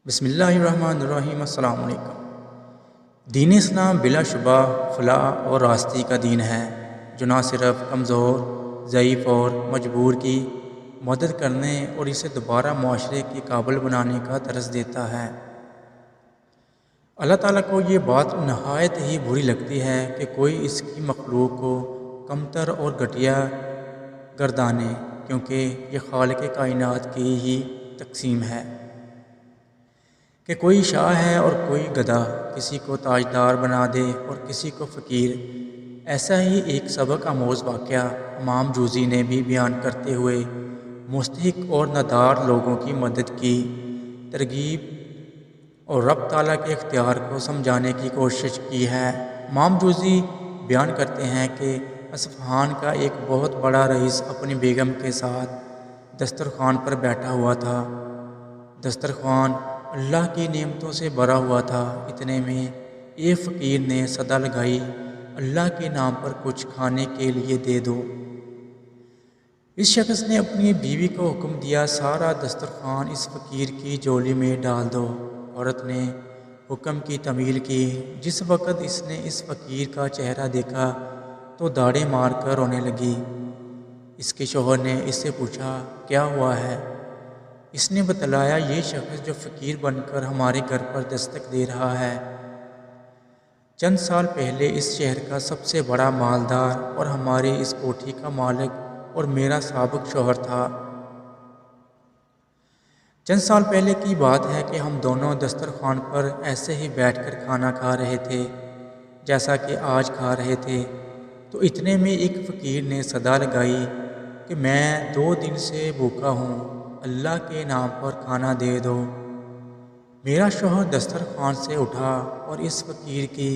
بسم اللہ الرحمن الرحیم۔ السلام علیکم۔ دین اسلام بلا شبہ فلاح اور راستی کا دین ہے جو نہ صرف کمزور، ضعیف اور مجبور کی مدد کرنے اور اسے دوبارہ معاشرے کے قابل بنانے کا درس دیتا ہے۔ اللہ تعالیٰ کو یہ بات نہایت ہی بری لگتی ہے کہ کوئی اس کی مخلوق کو کمتر اور گھٹیا گردانے، کیونکہ یہ خالق کائنات کی ہی تقسیم ہے کہ کوئی شاہ ہے اور کوئی گدھا، کسی کو تاجدار بنا دے اور کسی کو فقیر۔ ایسا ہی ایک سبق آموز واقعہ امام جوزی نے بھی بیان کرتے ہوئے مستحق اور نادار لوگوں کی مدد کی ترغیب اور رب تعالیٰ کے اختیار کو سمجھانے کی کوشش کی ہے۔ امام جوزی بیان کرتے ہیں کہ اصفہان کا ایک بہت بڑا رئیس اپنی بیگم کے ساتھ دسترخوان پر بیٹھا ہوا تھا۔ دسترخوان اللہ کی نعمتوں سے بھرا ہوا تھا۔ اتنے میں ایک فقیر نے صدا لگائی، اللہ کے نام پر کچھ کھانے کے لیے دے دو۔ اس شخص نے اپنی بیوی کو حکم دیا، سارا دسترخوان اس فقیر کی جھولی میں ڈال دو۔ عورت نے حکم کی تعمیل کی۔ جس وقت اس نے اس فقیر کا چہرہ دیکھا تو داڑیں مار کر رونے لگی۔ اس کے شوہر نے اس سے پوچھا، کیا ہوا ہے؟ اس نے بتلایا، یہ شخص جو فقیر بن کر ہمارے گھر پر دستک دے رہا ہے، چند سال پہلے اس شہر کا سب سے بڑا مالدار اور ہماری اس کوٹھی کا مالک اور میرا سابق شوہر تھا۔ چند سال پہلے کی بات ہے کہ ہم دونوں دسترخوان پر ایسے ہی بیٹھ کر کھانا کھا رہے تھے جیسا کہ آج کھا رہے تھے، تو اتنے میں ایک فقیر نے صدا لگائی کہ میں 2 دن سے بھوکا ہوں، اللہ کے نام پر کھانا دے دو۔ میرا شوہر دسترخوان سے اٹھا اور اس فقیر کی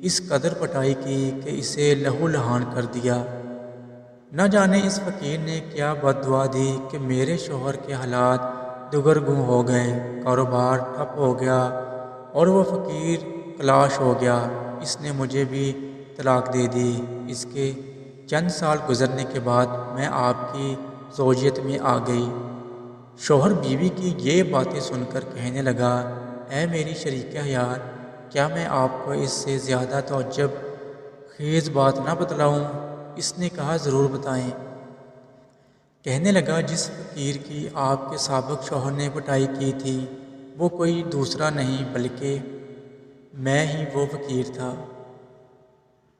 اس قدر پٹائی کی کہ اسے لہو لہان کر دیا۔ نہ جانے اس فقیر نے کیا بد دعا دی کہ میرے شوہر کے حالات دگرگوں ہو گئے، کاروبار ٹھپ ہو گیا اور وہ فقیر کلاش ہو گیا۔ اس نے مجھے بھی طلاق دے دی۔ اس کے چند سال گزرنے کے بعد میں آپ کی زوجیت میں آ گئی۔ شوہر بیوی کی یہ باتیں سن کر کہنے لگا، اے میری شریک حیات، کیا میں آپ کو اس سے زیادہ تعجب خیز بات نہ بتلاؤں؟ اس نے کہا، ضرور بتائیں۔ کہنے لگا، جس فقیر کی آپ کے سابق شوہر نے پٹائی کی تھی وہ کوئی دوسرا نہیں بلکہ میں ہی وہ فقیر تھا۔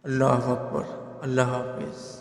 اللہ اکبر۔ اللہ حافظ۔